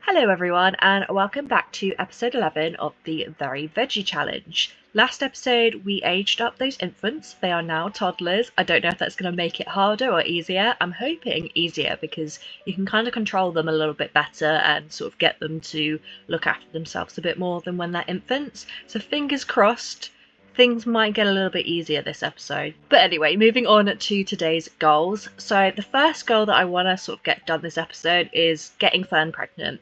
Hello everyone and welcome back to episode 11 of the Very Veggie Challenge. Last episode we aged up those infants, they are now toddlers. I don't know if that's going to make it harder or easier. I'm hoping easier because you can kind of control them a little bit better and sort of get them to look after themselves a bit more than when they're infants. So fingers crossed. Things might get a little bit easier this episode. But anyway, moving on to today's goals. So the first goal that I want to sort of get done this episode is getting Fern pregnant.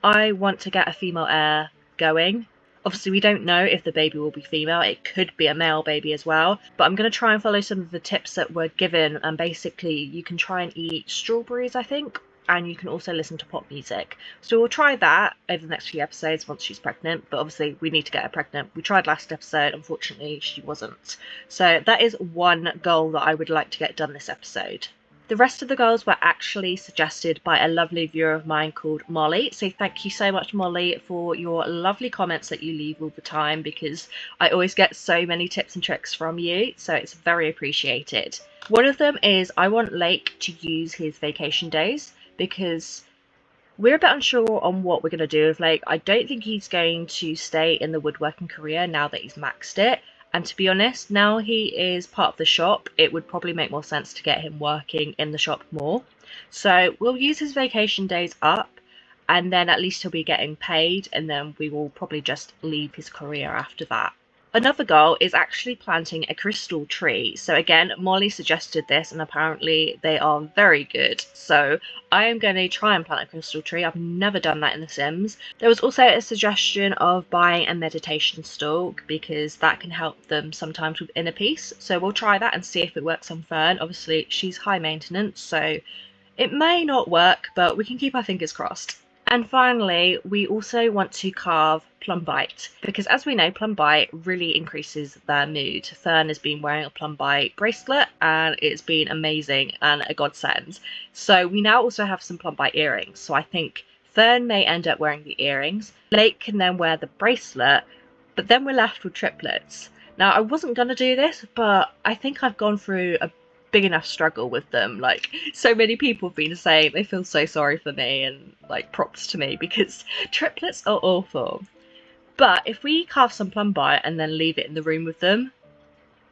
I want to get a female heir going. Obviously we don't know if the baby will be female, it could be a male baby as well, but I'm going to try and follow some of the tips that were given, and basically you can try and eat strawberries, I think, and you can also listen to pop music. So we'll try that over the next few episodes once she's pregnant, but obviously we need to get her pregnant. We tried last episode, unfortunately she wasn't. So that is one goal that I would like to get done this episode. The rest of the goals were actually suggested by a lovely viewer of mine called Molly. So thank you so much, Molly, for your lovely comments that you leave all the time, because I always get so many tips and tricks from you. So it's very appreciated. One of them is I want Lake to use his vacation days, because we're a bit unsure on what we're going to do with Lake. I don't think he's going to stay in the woodworking career now that he's maxed it. And to be honest, now he is part of the shop, it would probably make more sense to get him working in the shop more. So we'll use his vacation days up, and then at least he'll be getting paid, and then we will probably just leave his career after that. Another goal is actually planting a crystal tree. So again, Molly suggested this and apparently they are very good. So I am going to try and plant a crystal tree. I've never done that in The Sims. There was also a suggestion of buying a meditation stool because that can help them sometimes with inner peace. So we'll try that and see if it works on Fern. Obviously she's high maintenance, so it may not work, but we can keep our fingers crossed. And finally, we also want to carve Plumbite, because as we know, Plumbite really increases their mood. Fern has been wearing a Plumbite bracelet and it's been amazing and a godsend. So we now also have some Plumbite earrings. So I think Fern may end up wearing the earrings. Lake can then wear the bracelet, but then we're left with triplets. Now, I wasn't going to do this, but I think I've gone through a big enough struggle with them. Like, so many people have been saying they feel so sorry for me, and like props to me, because triplets are awful. But if we carve some Plumbite and then leave it in the room with them,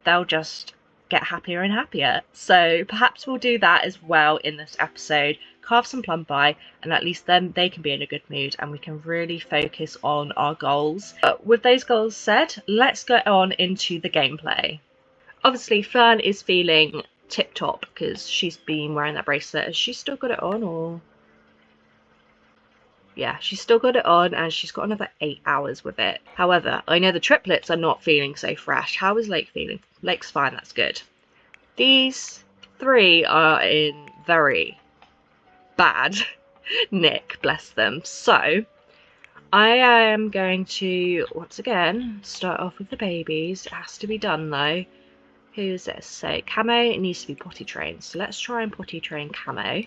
they'll just get happier and happier. So perhaps we'll do that as well in this episode, carve some Plumbite, and at least then they can be in a good mood and we can really focus on our goals. But with those goals said, let's go on into the gameplay. Obviously Fern is feeling tip top because she's been wearing that bracelet. Has she still got it on, or? Yeah, she's still got it on and she's got another 8 hours with it. However, I know the triplets are not feeling so fresh. How is Lake feeling? Lake's fine, that's good. These three are in very bad nick, bless them. So I am going to once again start off with the babies. It has to be done though. Who's this? So Camo needs to be potty trained. So let's try and potty train Camo.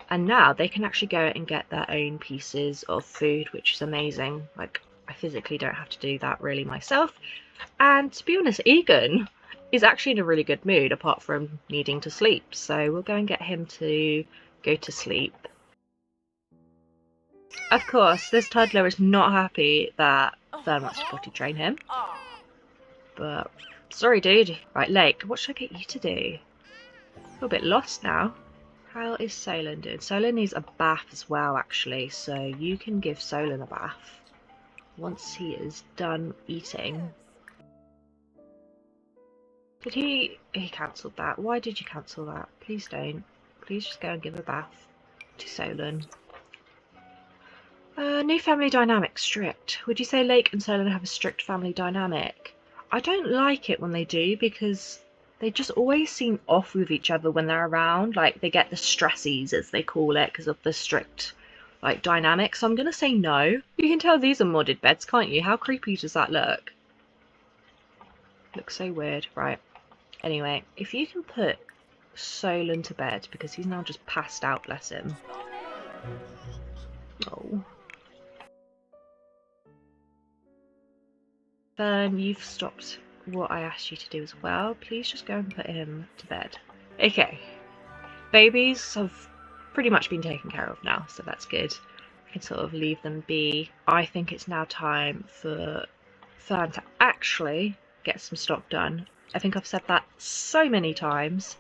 And now they can actually go and get their own pieces of food, which is amazing. Like, I physically don't have to do that really myself. And to be honest, Egan is actually in a really good mood apart from needing to sleep. So we'll go and get him to go to sleep. Of course, this toddler is not happy that Fern wants to potty train him. But sorry, dude. Right, Lake, what should I get you to do? A little bit lost now. How is Solon doing? Solon needs a bath as well, actually, so you can give Solon a bath once he is done eating. Did he cancelled that? Why did you cancel that? Please don't. Please just go and give a bath to Solon. New family dynamic, strict. Would you say Lake and Solon have a strict family dynamic? I don't like it when they do, because they just always seem off with each other when they're around. Like, they get the stressies, as they call it, because of the strict like dynamic. So I'm gonna say no. You can tell these are modded beds, can't you? How creepy does that look? Looks so weird. Right, anyway, if you can put Solon to bed, because he's now just passed out, bless him. Oh. Fern, you've stopped what I asked you to do as well. Please just go and put him to bed. Okay. Babies have pretty much been taken care of now, so that's good. can sort of leave them be. I think it's now time for Fern to actually get some stock done. I think I've said that so many times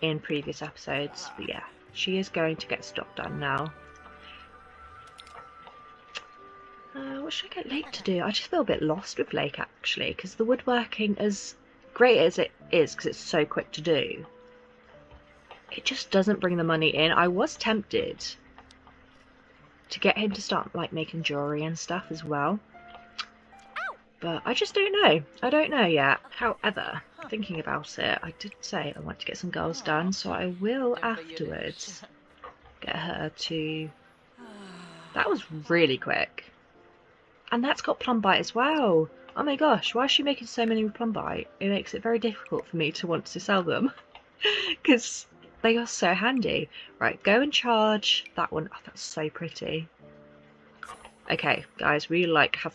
in previous episodes, but yeah, she is going to get stock done now. What should I get Lake to do? I just feel a bit lost with Lake actually, because the woodworking, as great as it is, because it's so quick to do, it just doesn't bring the money in. I was tempted to get him to start like making jewelry and stuff as well, but I just don't know. I don't know yet. However, thinking about it, I did say I want to get some girls done, so I will afterwards get her to... That was really quick. And that's got Plumbite as well. Oh my gosh, why is she making so many with Plumbite? It makes it very difficult for me to want to sell them. Because they are so handy. Right, go and charge that one. Oh, that's so pretty. Okay, guys, we like have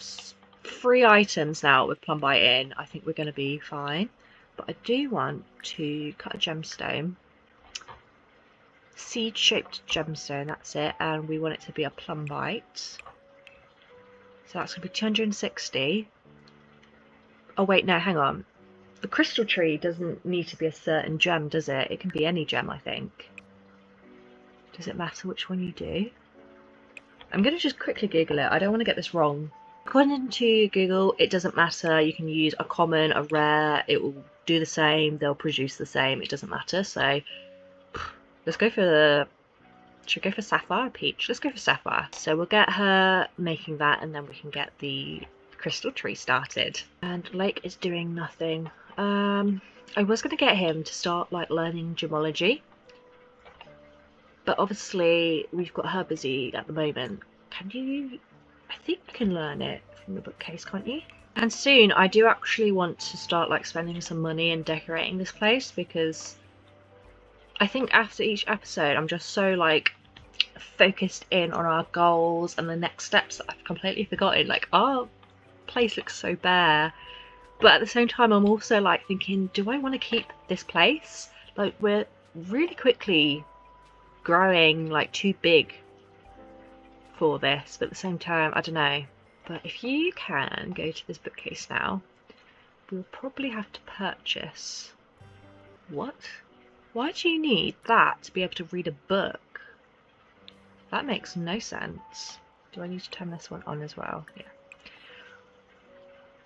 3 items now with Plumbite in. I think we're going to be fine. But I do want to cut a gemstone. Seed-shaped gemstone, that's it. And we want it to be a Plumbite. So that's going to be 260. Oh wait, no, hang on. The crystal tree doesn't need to be a certain gem, does it? It can be any gem, I think. Does it matter which one you do? I'm going to just quickly Google it. I don't want to get this wrong. According to Google, it doesn't matter. You can use a common, a rare. It will do the same. They'll produce the same. It doesn't matter. So let's go for the... Should we go for sapphire or peach? Let's go for sapphire. So we'll get her making that, and then we can get the crystal tree started. And Lake is doing nothing. I was going to get him to start like learning gemology, but obviously we've got her busy at the moment. Can you... I think you can learn it from the bookcase, can't you? And soon I do actually want to start like spending some money and decorating this place, because I think after each episode I'm just so like focused in on our goals and the next steps that I've completely forgotten. Like, our place looks so bare, but at the same time I'm also like thinking, do I want to keep this place? Like, we're really quickly growing like too big for this, but at the same time I don't know. But if you can go to this bookcase now, we'll probably have to purchase... What? Why do you need that to be able to read a book? That makes no sense. Do I need to turn this one on as well? Yeah.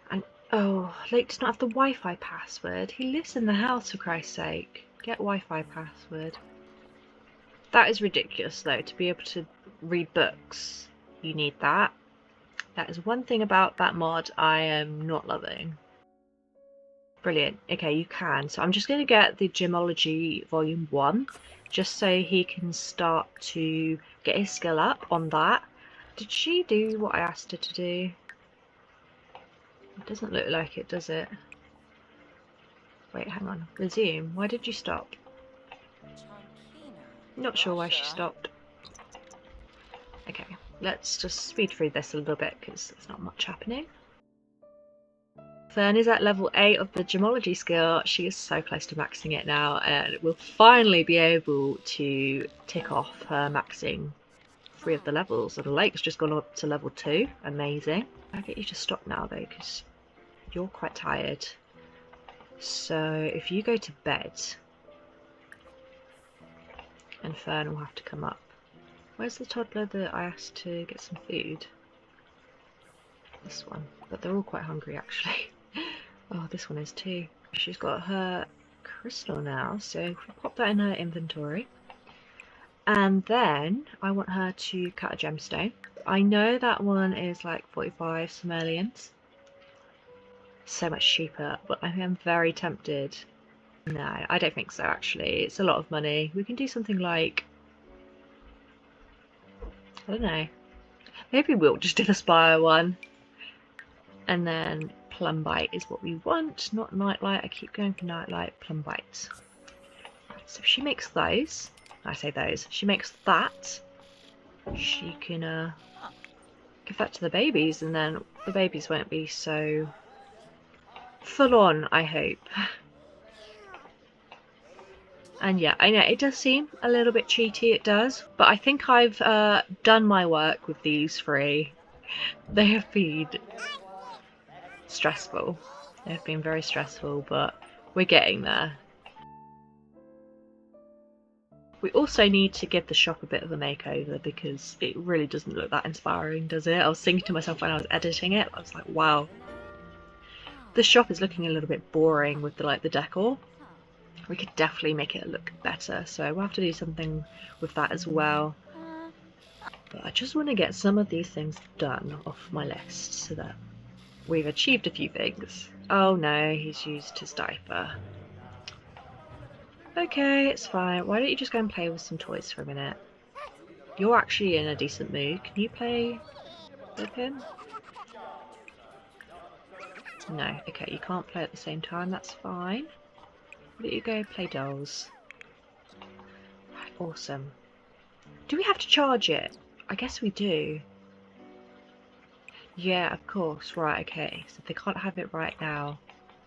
And oh, Lake does not have the Wi-Fi password. He lives in the house, for Christ's sake. Get Wi-Fi password. That is ridiculous though, to be able to read books. You need that. That is one thing about that mod I am not loving. Brilliant. Okay, you can. So I'm just going to get the Gemology Volume 1, just so he can start to get his skill up on that. Did she do what I asked her to do? It doesn't look like it, does it? Wait, hang on. Resume. Why did you stop? Not sure why she stopped. Okay, let's just speed through this a little bit because there's not much happening. Fern is at level 8 of the gemology skill. She is so close to maxing it now, and we'll finally be able to tick off her maxing 3 of the levels. And the Lake's just gone up to level 2. Amazing. I'll get you to stop now though, because you're quite tired. So if you go to bed, and Fern will have to come up. Where's the toddler that I asked to get some food? This one. But they're all quite hungry actually. Oh, this one is too. She's got her crystal now, so if we pop that in her inventory. And then I want her to cut a gemstone. I know that one is like 45 simoleons. So much cheaper, but I am very tempted. No, I don't think so actually. It's a lot of money. We can do something like... I don't know. Maybe we'll just do the spire one. And then Plumbite is what we want, not nightlight. I keep going for nightlight, Plumbite. Right, so if she makes those, I say those, she makes that, she can give that to the babies, and then the babies won't be so full on, I hope. And yeah, I know it does seem a little bit cheaty, it does, but I think I've done my work with these three. They have been stressful. They have been very stressful, but we're getting there. We also need to give the shop a bit of a makeover because it really doesn't look that inspiring, does it? I was thinking to myself when I was editing it, I was like, wow. The shop is looking a little bit boring with the decor. We could definitely make it look better, so we'll have to do something with that as well. But I just want to get some of these things done off my list so that we've achieved a few things. Oh no, he's used his diaper. Okay, it's fine. Why don't you just go and play with some toys for a minute? You're actually in a decent mood. Can you play with him? No, okay, you can't play at the same time, that's fine. Why don't you go play dolls? Right, awesome. Do we have to charge it? I guess we do. Yeah, of course, right, okay. So they can't have it right now.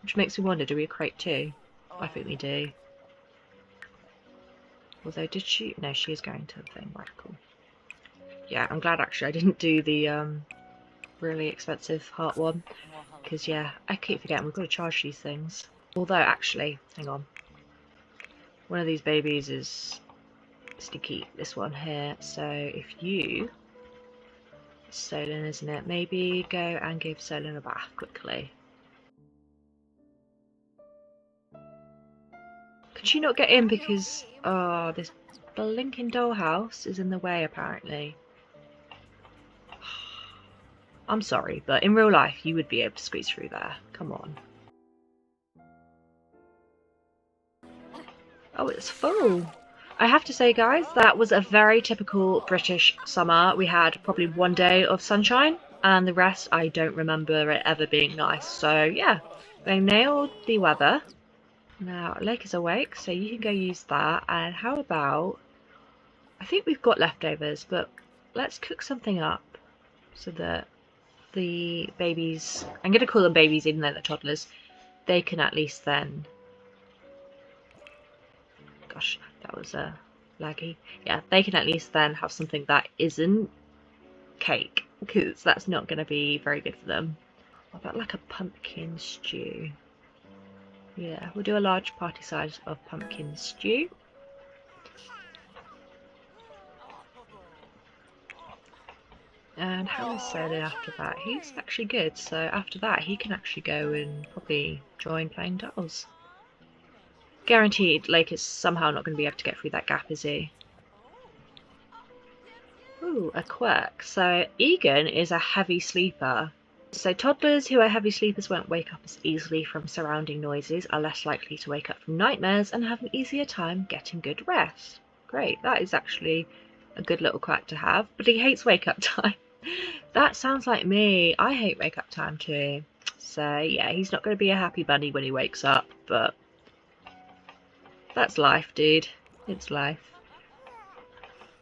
Which makes me wonder, do we crate two? I think we do. Although, did she? No, she is going to the thing. Right, cool. Yeah, I'm glad actually I didn't do the really expensive heart one. Because, yeah, I keep forgetting we've got to charge these things. Although, actually, hang on. One of these babies is sticky, this one here. So, if you... Solon, isn't it? Maybe go and give Solon a bath quickly. Could she not get in because... Oh, this blinking dollhouse is in the way, apparently. I'm sorry, but in real life, you would be able to squeeze through there. Come on. Oh, it's full. I have to say, guys, that was a very typical British summer. We had probably one day of sunshine, and the rest, I don't remember it ever being nice. So, yeah, they nailed the weather. Now, Lake is awake, so you can go use that. And how about... I think we've got leftovers, but let's cook something up so that the babies... I'm going to call them babies even though they're toddlers. They can at least then... Gosh, that was laggy. Yeah, they can at least then have something that isn't cake, because that's not going to be very good for them. What about like a pumpkin stew? Yeah, we'll do a large party size of pumpkin stew. And how is Solo after that? He's actually good, so after that he can actually go and probably join playing dolls. Guaranteed Lake is somehow not going to be able to get through that gap, is he? Ooh, a quirk. So Egan is a heavy sleeper. So toddlers who are heavy sleepers won't wake up as easily from surrounding noises, are less likely to wake up from nightmares, and have an easier time getting good rest. Great, that is actually a good little quirk to have, but he hates wake up time. That sounds like me. I hate wake up time too. So yeah, he's not going to be a happy bunny when he wakes up, but that's life, dude. It's life.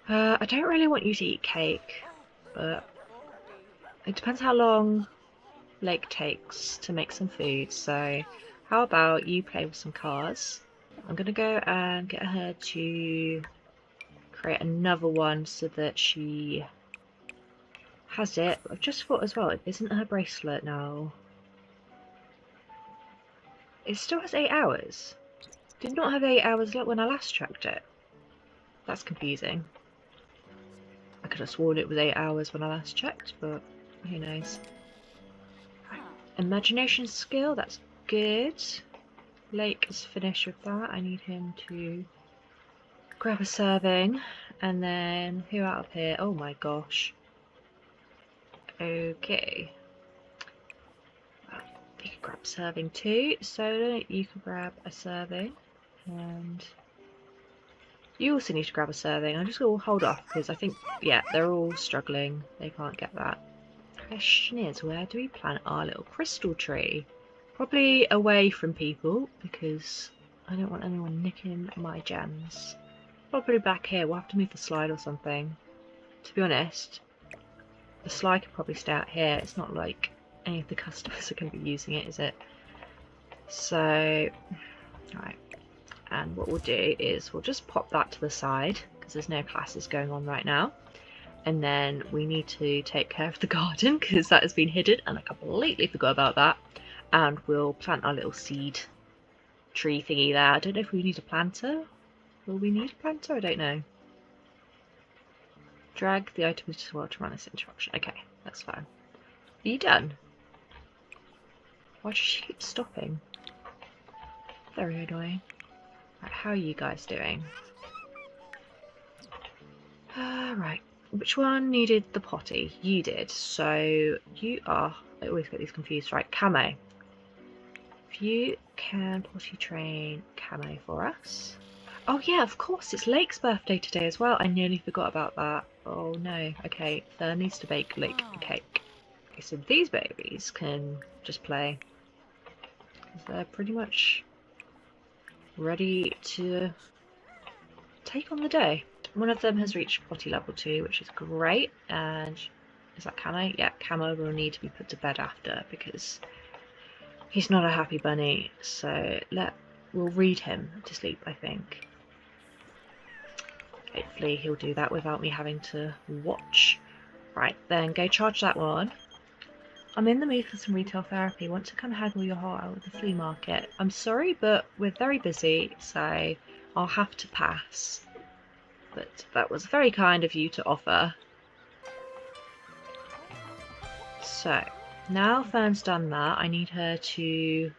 I don't really want you to eat cake, but it depends how long Lake takes to make some food. So how about you play with some cars? I'm going to go and get her to create another one so that she has it. I've just thought as well, it isn't her bracelet now. It still has 8 hours. Did not have 8 hours when I last checked it. That's confusing. I could have sworn it was 8 hours when I last checked, but who knows. Imagination skill, that's good. Lake is finished with that. I need him to grab a serving. And then, who out of here? Oh my gosh. Okay. You can grab serving too. Soda, you can grab a serving. And you also need to grab a serving. I'm just going to hold off because I think, yeah, they're all struggling. They can't get that. Question is, where do we plant our little crystal tree? Probably away from people because I don't want anyone nicking my gems. Probably back here. We'll have to move the slide or something. To be honest, the slide could probably stay out here. It's not like any of the customers are going to be using it, is it? So, right. And what we'll do is we'll just pop that to the side because there's no classes going on right now. And then we need to take care of the garden because that has been hidden and I completely forgot about that. And we'll plant our little seed tree thingy there. I don't know if we need a planter. Will we need a planter? I don't know. Drag the items to well to run this interruption. Okay, that's fine. Are you done? Why does she keep stopping? Very annoying. Right, how are you guys doing? Right. Which one needed the potty? You did. So you are... I always get these confused. Right, Camo. If you can potty train Camo for us. Oh yeah, of course. It's Lake's birthday today as well. I nearly forgot about that. Oh no. Okay, Fern needs to bake Lake a cake. Okay, so these babies can just play. They're pretty much ready to take on the day. One of them has reached potty level 2, which is great. And is that Camo? Yeah, Camo will need to be put to bed after because he's not a happy bunny. So we'll read him to sleep, I think. Hopefully he'll do that without me having to watch. Right, then go charge that one. I'm in the mood for some retail therapy. Want to come haggle your heart out with the flea market? I'm sorry, but we're very busy, so I'll have to pass. But that was very kind of you to offer. So, now Fern's done that, I need her to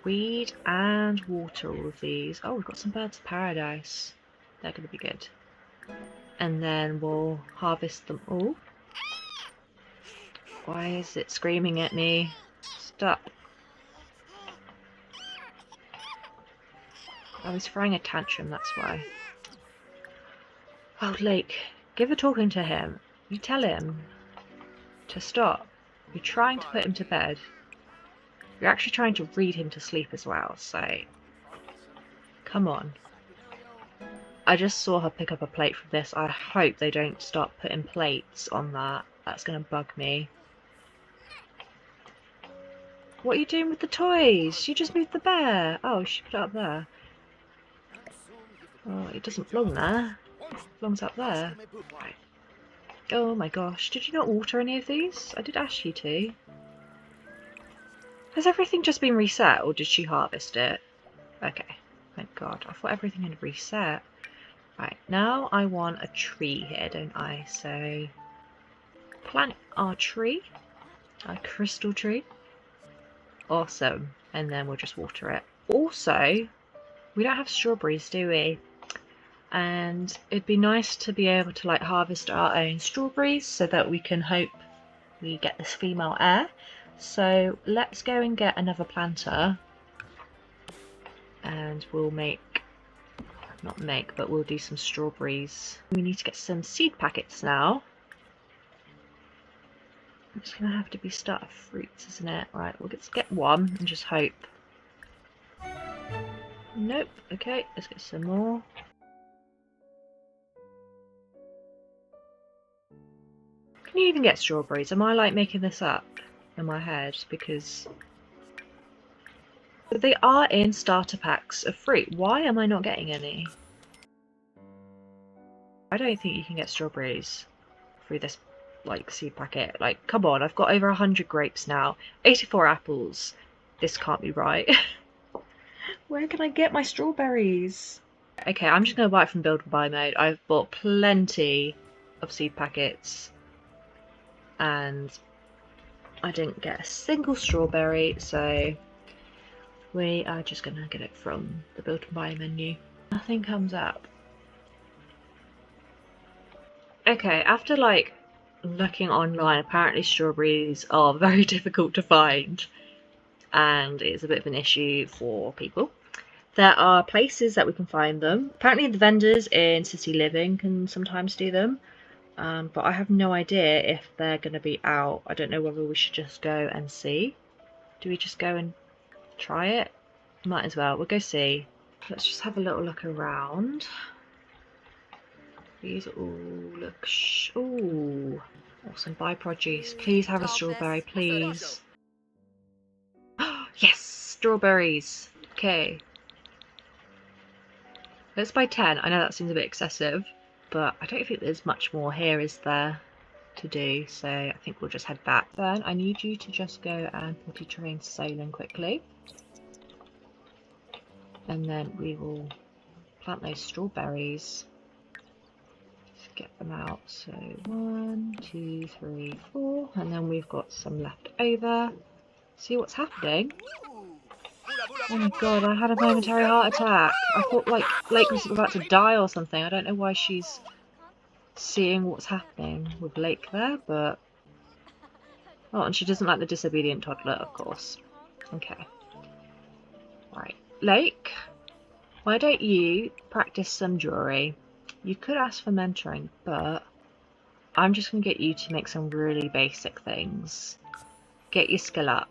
weed and water all of these. Oh, we've got some birds of paradise. They're going to be good. And then we'll harvest them all. Why is it screaming at me? Stop. I was throwing a tantrum, that's why. Oh, Lake, give a talking to him. You tell him to stop. You're trying to put him to bed. You're actually trying to read him to sleep as well, so come on. I just saw her pick up a plate from this. I hope they don't start putting plates on that. That's going to bug me. What are you doing with the toys? You just moved the bear. Oh, she put it up there. Oh, it doesn't belong there. It belongs up there. Right. Oh my gosh, did you not water any of these? I did ask you to. Has everything just been reset, or did she harvest it? Okay, thank God. I thought everything had reset. Right, now I want a tree here, don't I? So, plant our tree. Our crystal tree. Awesome. And then we'll just water it. Also, we don't have strawberries, do we? And it'd be nice to be able to like harvest our own strawberries so that we can hope we get this female heir. So let's go and get another planter and we'll but we'll do some strawberries. We need to get some seed packets now. It's going to have to be start of fruits, isn't it? Right, we'll just get one and just hope. Nope. Okay, let's get some more. Can you even get strawberries? Am I like making this up in my head? Because they are in starter packs of fruit. Why am I not getting any? I don't think you can get strawberries through this like seed packet. Like, come on, I've got over 100 grapes now, 84 apples. This can't be right. Where can I get my strawberries? Okay, I'm just gonna buy it from build and buy mode. I've bought plenty of seed packets and I didn't get a single strawberry, so we are just gonna get it from the build and buy menu. Nothing comes up. Okay, after like looking online, apparently strawberries are very difficult to find and it's a bit of an issue for people. There are places that we can find them. Apparently the vendors in City Living can sometimes do them, but I have no idea if they're going to be out. I don't know whether we should just go and see. Do we just go and try it? Might as well. We'll go see. Let's just have a little look around. These all look... Ooh, awesome. Buy produce. Please have a strawberry, please. Yes! Strawberries! Okay. Let's buy 10. I know that seems a bit excessive, but I don't think there's much more here, is there, to do, so I think we'll just head back. Fern, I need you to just go and potty train Solon quickly. And then we will plant those strawberries. Let's get them out. So 1, 2, 3, 4, and then we've got some left over. See what's happening? Oh my god, I had a momentary heart attack. I thought like Lake was about to die or something. I don't know why she's seeing what's happening with Lake there, but... Oh, and she doesn't like the disobedient toddler, of course. Okay. Right. Lake, why don't you practice some jewellery? You could ask for mentoring, but I'm just going to get you to make some really basic things. Get your skill up.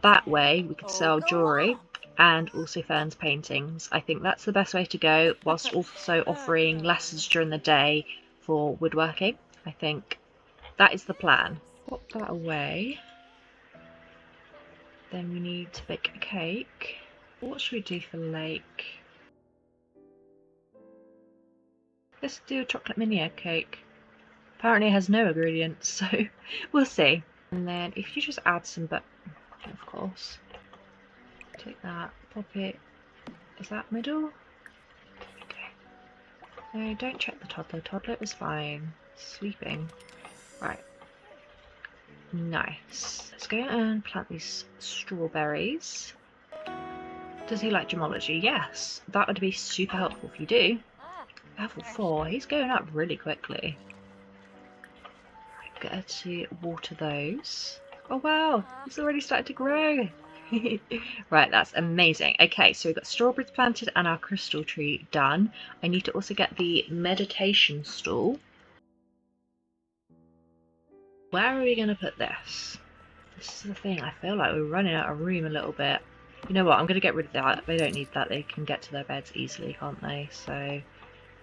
That way we could sell jewellery and also Fern's paintings. I think that's the best way to go, whilst also offering lessons during the day for woodworking. I think that is the plan. Pop that away. Then we need to bake a cake. What should we do for Lake? Let's do a chocolate mini egg cake. Apparently it has no ingredients, so we'll see. And then if you just add some butter, of course. Take that, pop it. Is that middle? Okay. No, don't check the toddler. Toddler is fine. Sleeping. Right. Nice. Let's go and plant these strawberries. Does he like gemology? Yes. That would be super helpful if you do. Level 4. He's going up really quickly. Right, get her to water those. Oh wow, it's already started to grow. Right, that's amazing. Okay, so we've got strawberries planted and our crystal tree done. I need to also get the meditation stool. Where are we going to put this? This is the thing, I feel like we're running out of room a little bit. You know what, I'm going to get rid of that. They don't need that, they can get to their beds easily, can't they? So,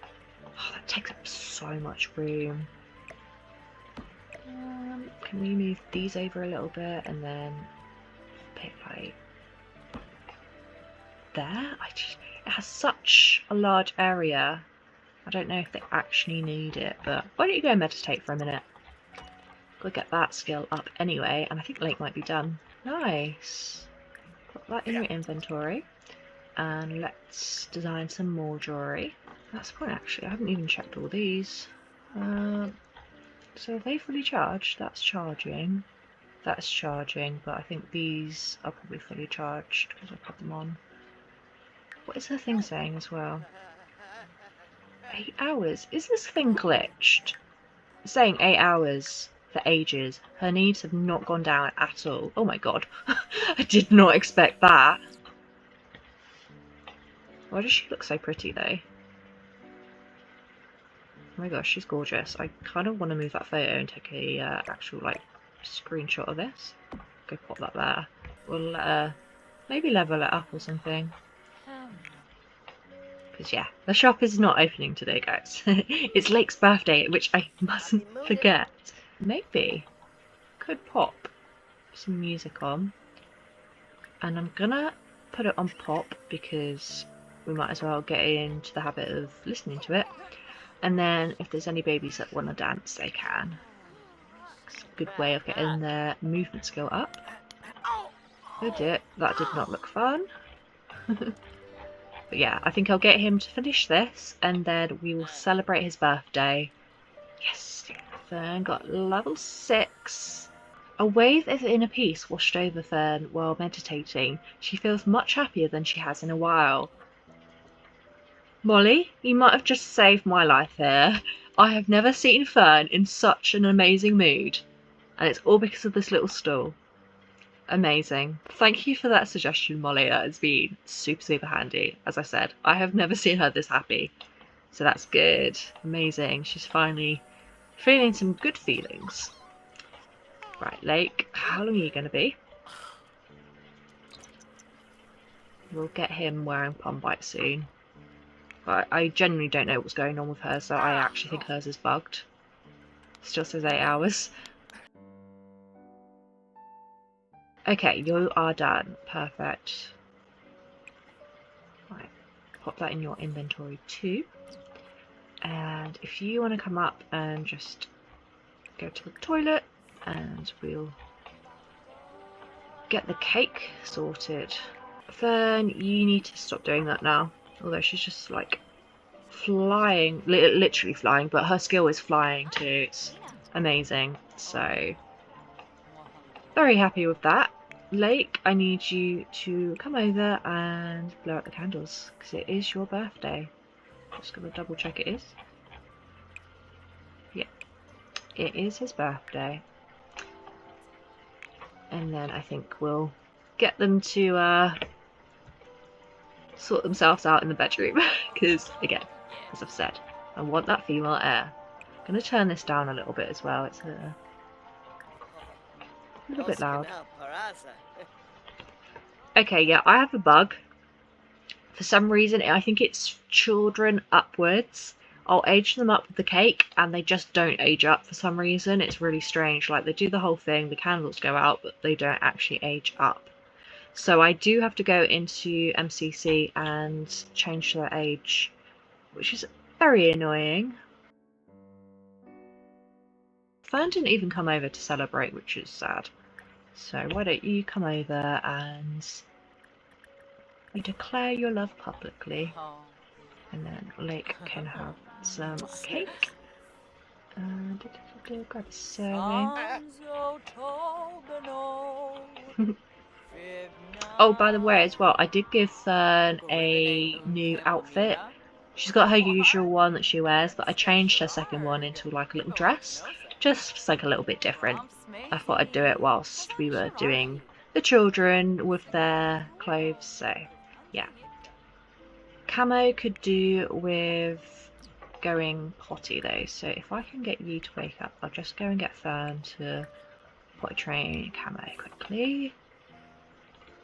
oh, that takes up so much room. Can we move these over a little bit and then pick like there? It has such a large area. I don't know if they actually need it, but why don't you go and meditate for a minute? Go get that skill up anyway, and I think Lake might be done. Nice. Put that in your inventory, and let's design some more jewellery. That's fine actually. I haven't even checked all these. So are they fully charged? That's charging. That's charging, but I think these are probably fully charged because I put them on. What is the thing saying as well? 8 hours? Is this thing glitched? It's saying 8 hours for ages. Her needs have not gone down at all. Oh my god. I did not expect that. Why does she look so pretty though? Oh my gosh, she's gorgeous. I kind of want to move that photo and take a actual like screenshot of this. Go pop that there. We'll let her maybe level it up or something. Because yeah, the shop is not opening today, guys. It's Lake's birthday, which I mustn't forget. Maybe could pop some music on, and I'm gonna put it on pop because we might as well get into the habit of listening to it. And then if there's any babies that want to dance, they can. It's a good way of getting their movement skill up. Oh dear, that did not look fun. But yeah, I think I'll get him to finish this and then we will celebrate his birthday. Yes, Fern got level 6. A wave of inner peace washed over Fern while meditating. She feels much happier than she has in a while. Molly, you might have just saved my life here. I have never seen Fern in such an amazing mood. And it's all because of this little stool. Amazing. Thank you for that suggestion, Molly. That has been super, super handy. As I said, I have never seen her this happy. So that's good. Amazing. She's finally feeling some good feelings. Right, Lake, how long are you going to be? We'll get him wearing Plumbite soon. I genuinely don't know what's going on with her, so I actually think hers is bugged. Still says 8 hours. Okay, you are done. Perfect. Right, pop that in your inventory too. And if you want to come up and just go to the toilet, and we'll get the cake sorted. Fern, you need to stop doing that now. Although she's just like flying, literally flying, but her skill is flying too. It's amazing. So, very happy with that. Lake, I need you to come over and blow out the candles because it is your birthday. Just gonna double check it is. Yeah, it is his birthday. And then I think we'll get them to sort themselves out in the bedroom because, again, as I've said, I want that female heir. I'm going to turn this down a little bit as well. It's a little bit loud. Okay, yeah, I have a bug. For some reason, I think it's children upwards. I'll age them up with the cake and they just don't age up for some reason. It's really strange. Like, they do the whole thing, the candles go out, but they don't actually age up. So I do have to go into MCC and change their age, which is very annoying. Fern didn't even come over to celebrate, which is sad. So why don't you come over and we declare your love publicly. And then Lake can have some cake. And grab a serving. Oh, by the way, as well, I did give Fern a new outfit. She's got her usual one that she wears, but I changed her second one into like a little dress. Just like a little bit different. I thought I'd do it whilst we were doing the children with their clothes, so yeah. Camo could do with going potty though, so if I can get you to wake up, I'll just go and get Fern to potty train Camo quickly.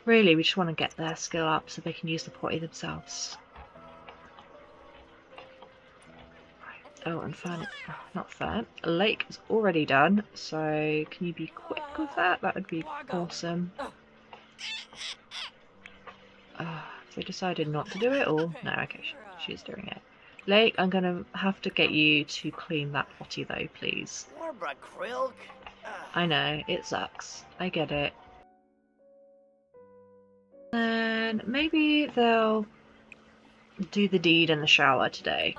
Really, we just want to get their skill up so they can use the potty themselves. Right. Oh, and Fern, not Fern, Lake is already done, so can you be quick with that? That would be awesome. They decided not to do it, or no? Okay, she's doing it. Lake, I'm gonna have to get you to clean that potty though, please. I know, it sucks. I get it. And maybe they'll do the deed in the shower today.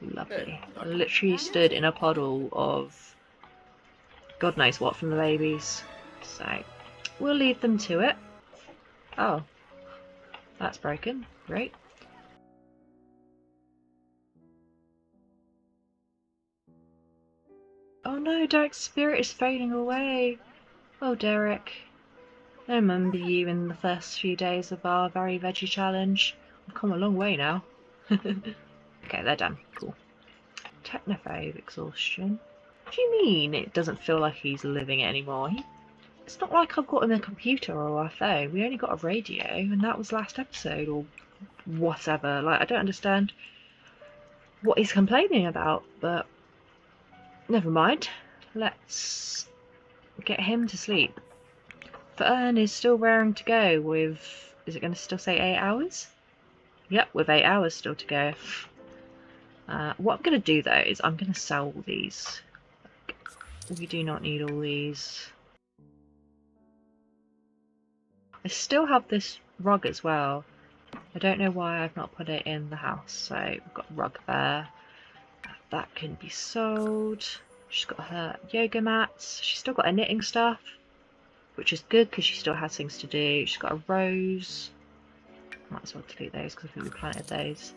Lovely. I literally stood in a puddle of God knows what from the babies. So we'll leave them to it. Oh, that's broken. Great. Oh no, Derek's spirit is fading away. Oh, Derek. I remember you in the first few days of our very veggie challenge. We've come a long way now. Okay, they're done. Cool. Technophobe exhaustion. What do you mean it doesn't feel like he's living it anymore? It's not like I've got him a computer or a phone. We only got a radio, and that was last episode or whatever. Like, I don't understand what he's complaining about, but never mind. Let's get him to sleep. Fern is still raring to go with, is it going to still say 8 hours? Yep, with 8 hours still to go. What I'm going to do though is I'm going to sell these. We do not need all these. I still have this rug as well. I don't know why I've not put it in the house. So we've got a rug there. That can be sold. She's got her yoga mats. She's still got her knitting stuff, which is good because she still has things to do. She's got a rose. Might as well delete those because I think we planted those.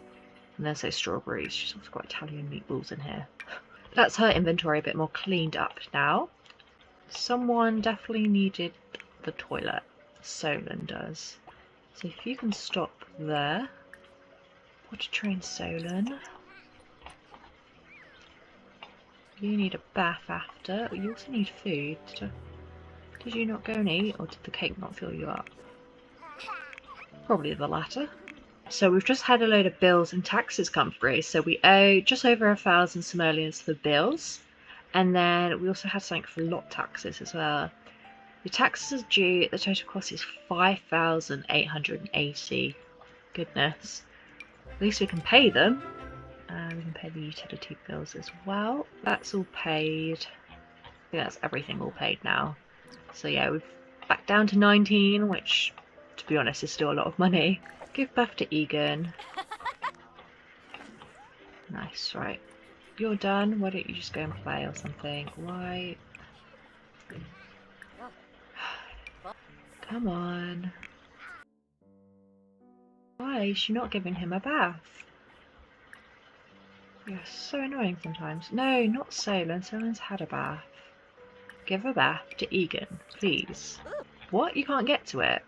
And then say strawberries. She's also got Italian meatballs in here. That's her inventory a bit more cleaned up now. Someone definitely needed the toilet. Solon does. So if you can stop there. Potty train Solon. You need a bath after. You also need food. Did you not go and eat, or did the cake not fill you up? Probably the latter. So we've just had a load of bills and taxes come through. So we owe just over 1,000 simoleons for bills. And then we also had something for lot taxes as well. Your taxes are due. The total cost is 5,880. Goodness. At least we can pay them. We can pay the utility bills as well. That's all paid. I think that's everything all paid now. So yeah, we've back down to 19, which, to be honest, is still a lot of money. Give birth to Egan. Nice, right. You're done. Why don't you just go and play or something? Why? Come on. Why is she not giving him a bath? You're so annoying sometimes. No, not Solon. Solon's had a bath. Give a bath to Egan, please. What? You can't get to it?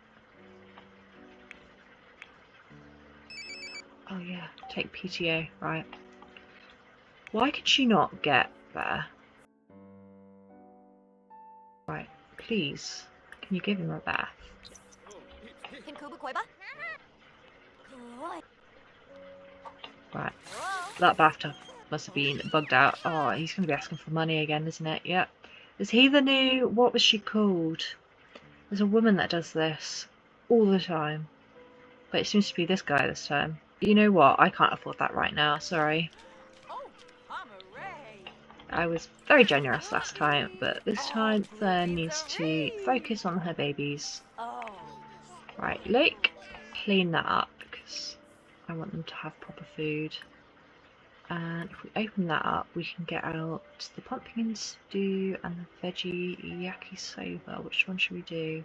Oh yeah, take PTO, right. Why could she not get there? Right, please. Can you give him a bath? Right. That bathtub must have been bugged out. Oh, he's going to be asking for money again, isn't it? Yep. Is he the new... What was she called? There's a woman that does this all the time. But it seems to be this guy this time. You know what? I can't afford that right now. Sorry. I was very generous last time, but this time Fern needs to focus on her babies. Right, Lake, clean that up because I want them to have proper food. And if we open that up, we can get out the pumpkin stew and the veggie yakisoba. Which one should we do?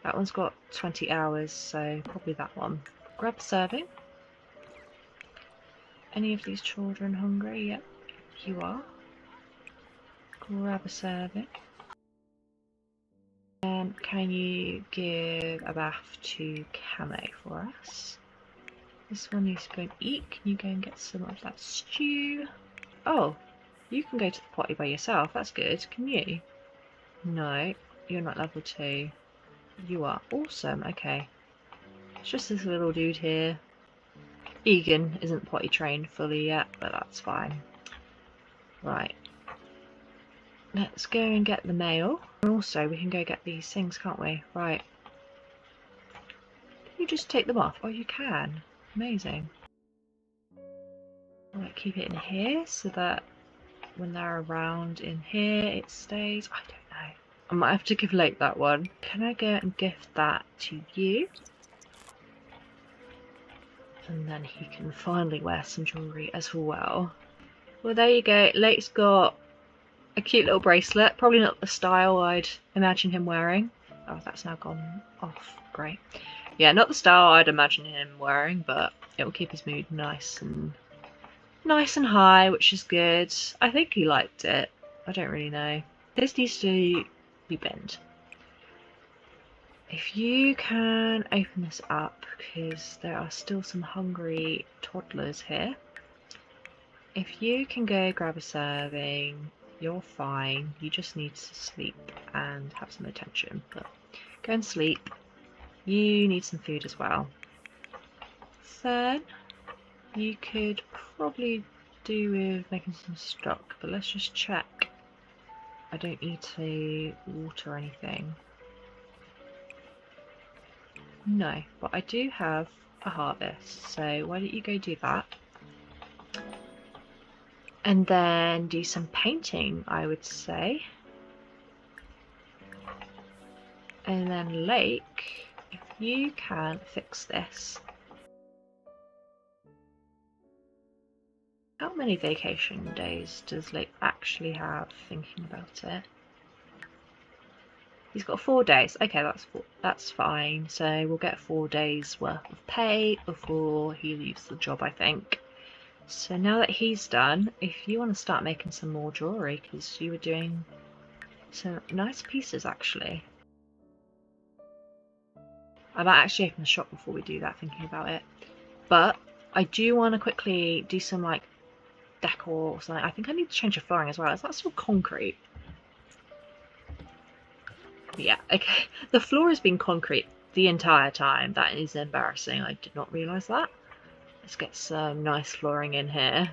That one's got 20 hours, so probably that one. Grab a serving. Any of these children hungry? Yep, you are. Grab a serving. Can you give a bath to Camo for us? This one needs to go and eat. Can you go and get some of that stew? Oh, you can go to the potty by yourself. That's good. Can you? No, you're not level 2. You are. Awesome. Okay. It's just this little dude here. Egan isn't potty trained fully yet, but that's fine. Right. Let's go and get the mail. And also, we can go get these things, can't we? Right. Can you just take them off? Oh, you can. Amazing. Right, keep it in here so that when they're around in here, it stays. I don't know. I might have to give Lake that one. Can I go and gift that to you? And then he can finally wear some jewellery as well. Well, there you go. Lake's got a cute little bracelet. Probably not the style I'd imagine him wearing. Oh, that's now gone off. Great. Yeah, not the style I'd imagine him wearing, but it will keep his mood nice and high, which is good. I think he liked it. I don't really know. This needs to be binned. If you can open this up, because there are still some hungry toddlers here. If you can go grab a serving, you're fine. You just need to sleep and have some attention. But go and sleep. You need some food as well. Fern, you could probably do with making some stock, but let's just check. I don't need to water anything. No, but I do have a harvest, so why don't you go do that? And then do some painting, I would say. And then Lake, if you can fix this. How many vacation days does Lake actually have, thinking about it? He's got 4 days. Okay, that's fine. So we'll get 4 days worth of pay before he leaves the job, I think. So now that he's done, if you want to start making some more jewellery, because you were doing some nice pieces actually. I might actually open the shop before we do that, thinking about it. But I do want to quickly do some like decor or something. I think I need to change the flooring as well. Is that still concrete? Yeah, okay. The floor has been concrete the entire time. That is embarrassing. I did not realise that. Let's get some nice flooring in here.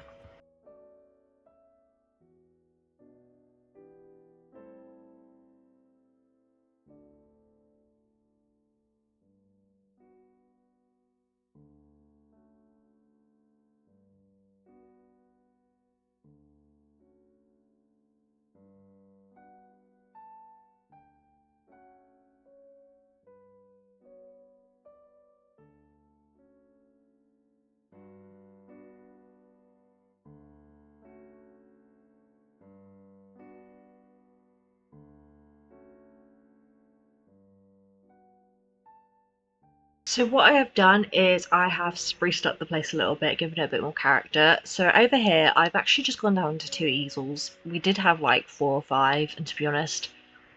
So what I have done is I have spruced up the place a little bit, given it a bit more character. So over here, I've actually just gone down to 2 easels. We did have like 4 or 5, and to be honest,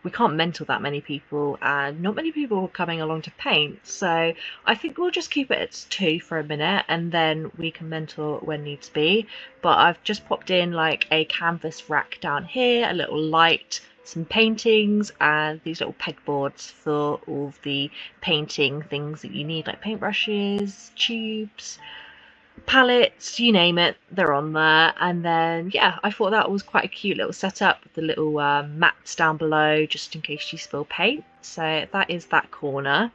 we can't mentor that many people, and not many people are coming along to paint. So I think we'll just keep it at 2 for a minute, and then we can mentor when needs be. But I've just popped in like a canvas rack down here, a little light, some paintings, and these little pegboards for all of the painting things that you need, like paintbrushes, tubes, palettes, you name it, they're on there. And then yeah, I thought that was quite a cute little setup with the little mats down below just in case you spill paint. So that is that corner.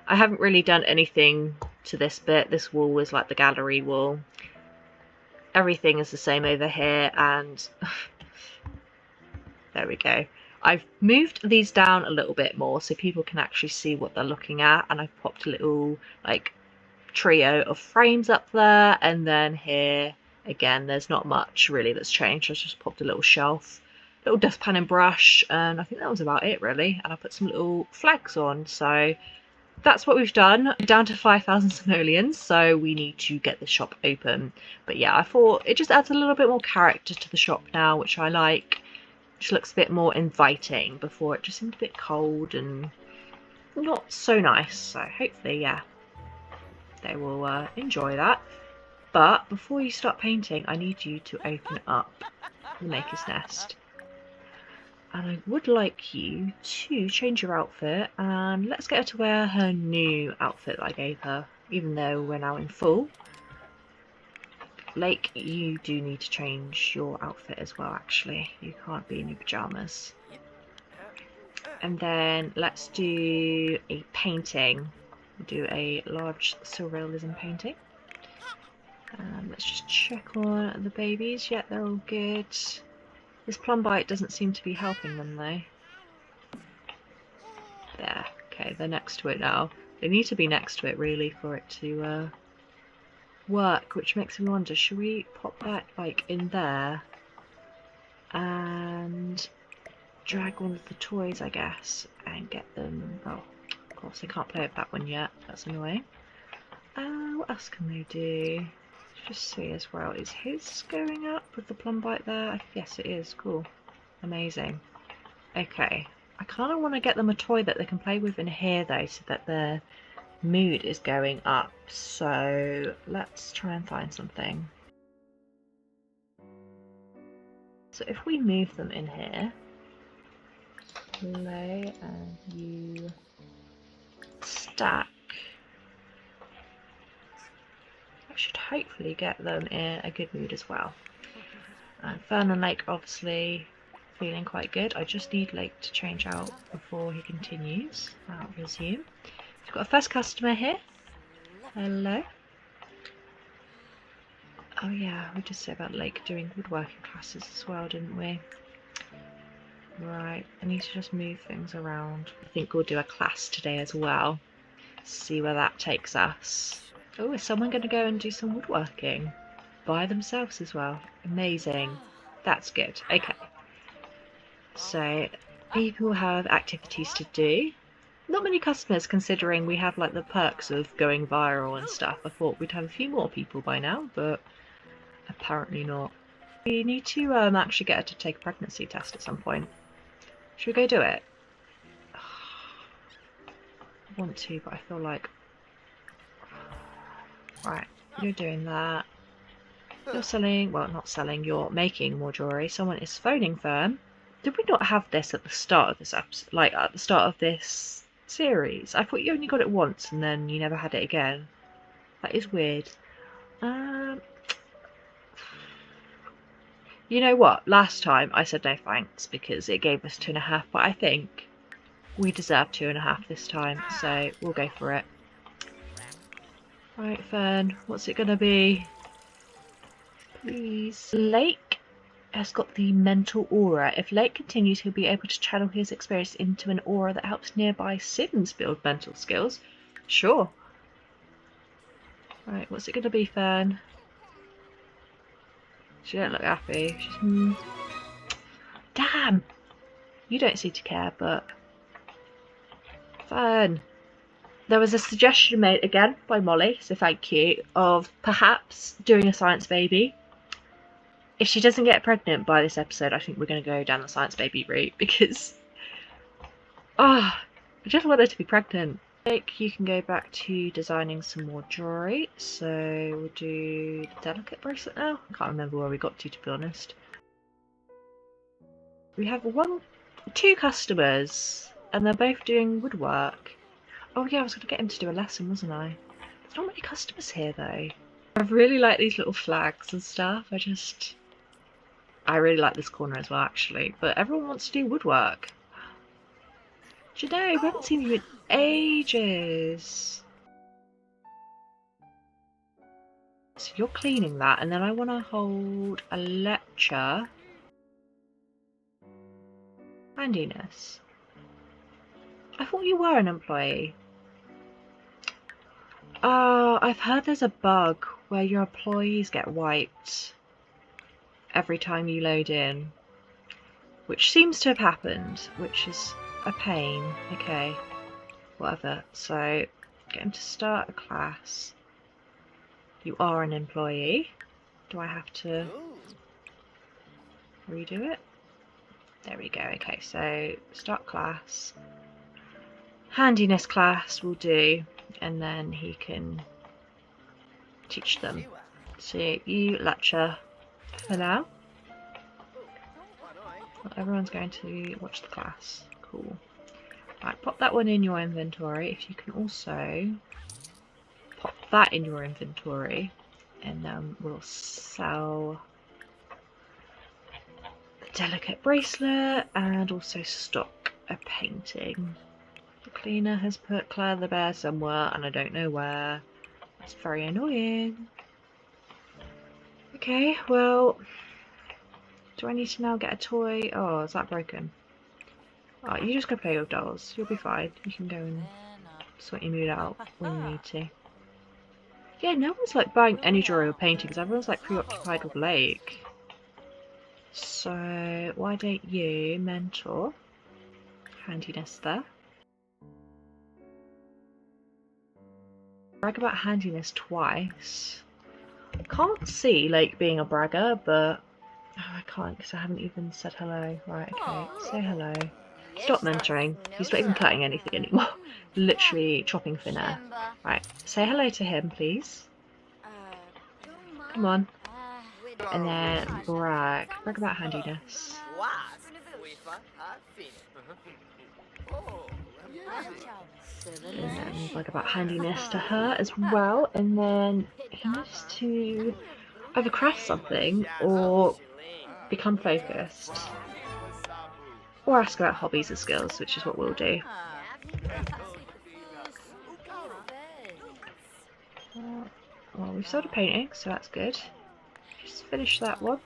I haven't really done anything to this bit. This wall is like the gallery wall. Everything is the same over here, and there we go. I've moved these down a little bit more so people can actually see what they're looking at, and I've popped a little like trio of frames up there, and then here again there's not much really that's changed. I just popped a little shelf, little dustpan and brush, and I think that was about it really, and I put some little flags on. So that's what we've done. We're down to 5,000 simoleons, so we need to get the shop open. But yeah, I thought it just adds a little bit more character to the shop now, which I like. Which looks a bit more inviting. Before it just seemed a bit cold and not so nice. So hopefully, yeah, they will enjoy that. But before you start painting, I need you to open up the Maker's Nest. And I would like you to change your outfit, and let's get her to wear her new outfit that I gave her, even though we're now in full. Lake, you do need to change your outfit as well, actually. You can't be in your pyjamas. And then let's do a painting. We'll do a large surrealism painting. Let's just check on the babies. Yeah, they're all good. This Plumbite doesn't seem to be helping them though. There, okay, they're next to it now. They need to be next to it really for it to work, which makes me wonder, should we pop that like in there and drag one of the toys, I guess, and get them. Oh, of course they can't play with that one yet, that's annoying. What else can they do? Let's just see as well, is his going up with the Plumbite there? Yes it is. Cool, amazing. Okay, I kind of want to get them a toy that they can play with in here though, so that their mood is going up. So let's try and find something. So if we move them in here, play, and you stack, that should hopefully get them in a good mood as well. And Fern and Lake obviously feeling quite good. I just need Lake to change out before he continues. I'll resume. We've got a first customer here. Hello. Oh yeah, we just said about Lake doing woodworking classes as well, didn't we? Right, I need to just move things around. I think we'll do a class today as well. See where that takes us. Oh, is someone going to go and do some woodworking by themselves as well? Amazing. That's good. Okay. So people have activities to do. Not many customers, considering we have like the perks of going viral and stuff. I thought we'd have a few more people by now, but apparently not. We need to actually get her to take a pregnancy test at some point. Should we go do it? I want to, but I feel like... Right, you're doing that. You're selling... Well, not selling, you're making more jewellery. Someone is phoning Fern. Did we not have this at the start of this episode? Like, at the start of this series? I thought you only got it once and then you never had it again. That is weird. You know what? Last time I said no thanks because it gave us 2.5, but I think we deserve 2.5 this time, so we'll go for it. Right, Fern, what's it gonna be? Please. Lake has got the mental aura. If Lake continues, he'll be able to channel his experience into an aura that helps nearby Sims build mental skills. Sure. Right, what's it gonna be, Fern? She don't look happy. She's, Damn! You don't seem to care, but... Fern! There was a suggestion made again by Molly, so thank you, of perhaps doing a science baby. If she doesn't get pregnant by this episode, I think we're going to go down the science baby route because I just want her to be pregnant. Like, you can go back to designing some more jewellery, so we'll do the delicate bracelet now. I can't remember where we got to be honest. We have two customers and they're both doing woodwork. Oh yeah, I was going to get him to do a lesson, wasn't I? There's not many customers here though. I really like these little flags and stuff. I really like this corner as well actually, but everyone wants to do woodwork. Do you know, we haven't seen you in ages. So you're cleaning that, and then I want to hold a lecture. Handiness. I thought you were an employee. I've heard there's a bug where your employees get wiped every time you load in, which seems to have happened, which is a pain. Okay, whatever. So get him to start a class. You are an employee. Do I have to redo it? There we go. Okay, so start class. Handiness class will do, and then he can teach them. So you lecture for now. Well, everyone's going to watch the class. Cool. Right, pop that one in your inventory. If you can also pop that in your inventory, and then we'll sell the delicate bracelet and also stock a painting. The cleaner has put Claire the bear somewhere and I don't know where. That's very annoying. Okay, well, do I need to now get a toy? Oh, is that broken? Oh, you just go play with dolls. You'll be fine. You can go and sort your mood out when you need to. Yeah, no one's like buying any jewelry or paintings. Everyone's like preoccupied with Lake. So why don't you mentor handiness there? Brag about handiness twice. Can't see Lake being a bragger, but I can't because I haven't even said hello. Right, okay, say hello. Stop mentoring. He's not even cutting anything anymore. Literally chopping thin air. Right, say hello to him, please. Come on. And then brag. Brag about handiness. And then brag about handiness to her as well. And then he needs to either craft something or become focused. Or ask about hobbies and skills, which is what we'll do. Well, we've sold a painting, so that's good. Just finish that one.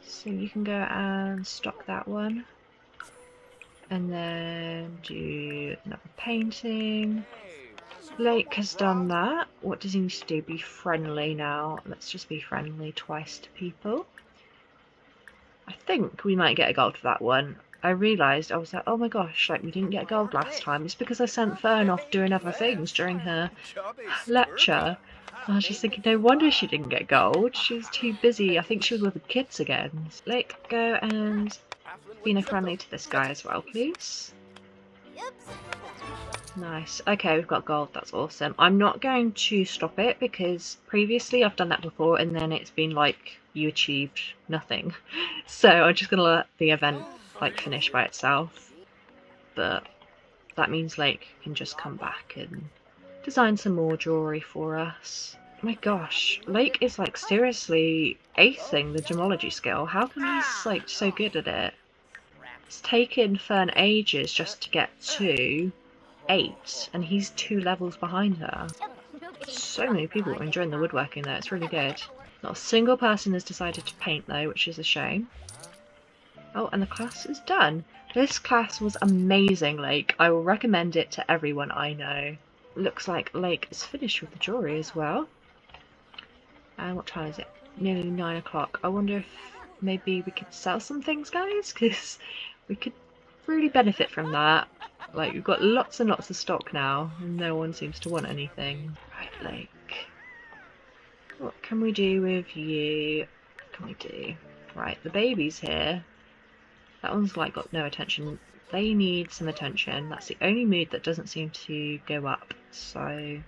So you can go and stock that one. And then do another painting. Lake has done that. What does he need to do? Be friendly now. Let's just be friendly twice to people. I think we might get a gold for that one. I realised, I was like, oh my gosh, like we didn't get gold last time. It's because I sent Fern off doing other things during her lecture. I was just thinking, no wonder she didn't get gold. She was too busy. I think she was with the kids again. Lake, go and be friendly to this guy as well, please. Nice. Okay, we've got gold. That's awesome. I'm not going to stop it because previously I've done that before and then it's been like you achieved nothing. So I'm just going to let the event like finish by itself. But that means Lake can just come back and design some more jewellery for us. Oh my gosh, Lake is like seriously acing the gemology skill. How come he's like so good at it? It's taken Fern ages just to get to 8 and he's 2 levels behind her. So many people are enjoying the woodworking there, it's really good. Not a single person has decided to paint though, which is a shame. Oh, and the class is done. This class was amazing, Lake. I will recommend it to everyone I know. Looks like Lake is finished with the jewellery as well. And what time is it? Nearly 9 o'clock. I wonder if maybe we could sell some things, guys? Because we could really benefit from that. Like, we've got lots and lots of stock now, and no one seems to want anything. Right, Lake. What can we do with you? What can we do? Right, the baby's here. That one's like got no attention. They need some attention. That's the only mood that doesn't seem to go up. So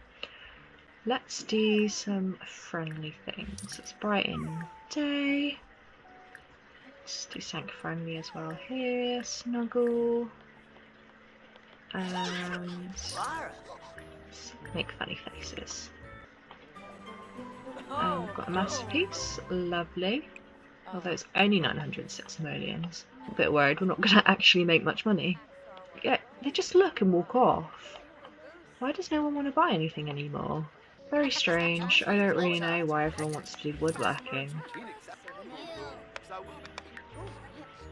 let's do some friendly things. Let's brighten day. Let's do something friendly as well here. Snuggle. And make funny faces. And we've got a masterpiece. Lovely. Although it's only 906 simoleons. I'm a bit worried we're not going to actually make much money. Yeah, they just look and walk off. Why does no one want to buy anything anymore? Very strange. I don't really know why everyone wants to do woodworking.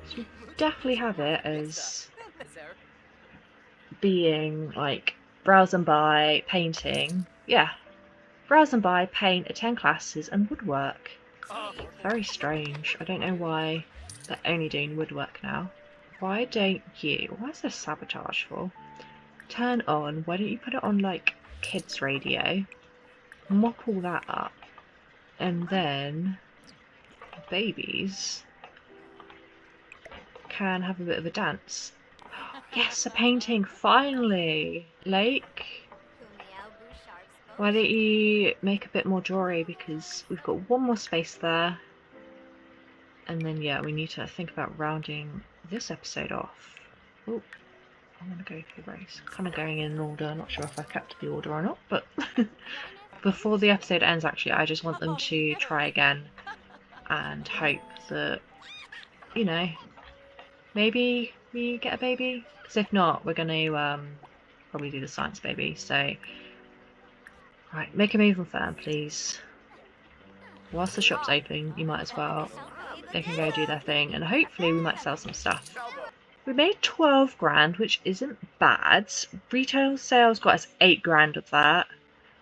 So we definitely have it as being like browse and buy, painting. Yeah. Browse and buy, paint, attend classes and woodwork. Very strange. I don't know why they're only doing woodwork now. Why don't you? Why is there sabotage for? Turn on. Why don't you put it on like kids radio? Mop all that up. And then babies can have a bit of a dance. Yes, a painting, finally! Lake, why don't you make a bit more jewellery, because we've got one more space there. And then, yeah, we need to think about rounding this episode off. Oh, I want to go through race. Kind of going in order, not sure if I kept the order or not, but before the episode ends, actually, I just want them to try again and hope that, you know, maybe we get a baby. Because if not, we're going to probably do the science baby. So, right, make a move on Fern, please. Whilst the shop's open, you might as well. They can go do their thing, and hopefully we might sell some stuff. We made 12 grand, which isn't bad. Retail sales got us 8 grand of that.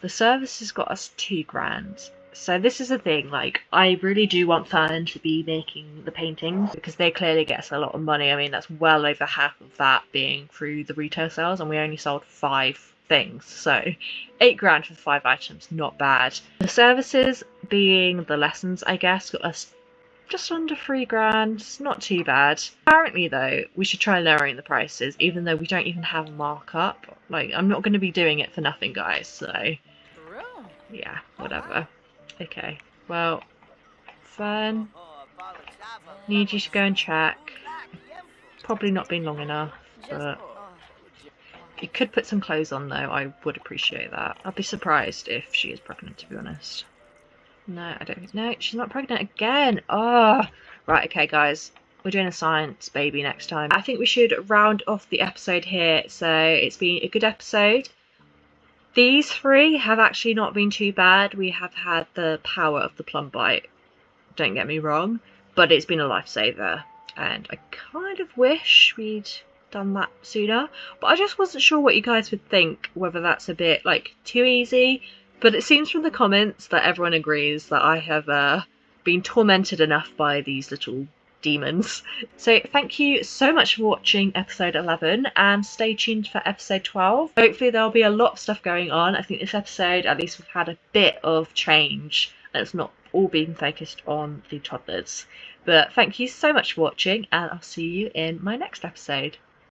The services got us 2 grand. So this is the thing, like, I really do want Fern to be making the paintings because they clearly get us a lot of money. I mean, that's well over half of that being through the retail sales, and we only sold 5 things. So 8 grand for 5 items, not bad. The services being the lessons, I guess, got us just under 3 grand. It's not too bad. Apparently, though, we should try lowering the prices, even though we don't even have a markup. Like, I'm not going to be doing it for nothing, guys. So, yeah, whatever. Okay, well, Fern, need you to go and check. Probably not been long enough, but you could put some clothes on, though. I would appreciate that. I'd be surprised if she is pregnant, to be honest. No, I don't think. No, she's not pregnant again. Oh, right. Okay, guys, we're doing a science baby next time. I think we should round off the episode here. So it's been a good episode. These 3 have actually not been too bad. We have had the power of the Plumbite, don't get me wrong, but it's been a lifesaver, and I kind of wish we'd done that sooner, but I just wasn't sure what you guys would think, whether that's a bit like too easy. But it seems from the comments that everyone agrees that I have been tormented enough by these little demons. So thank you so much for watching episode 11, and stay tuned for episode 12. Hopefully there'll be a lot of stuff going on. I think this episode, at least, we've had a bit of change, and it's not all being focused on the toddlers. But thank you so much for watching, and I'll see you in my next episode.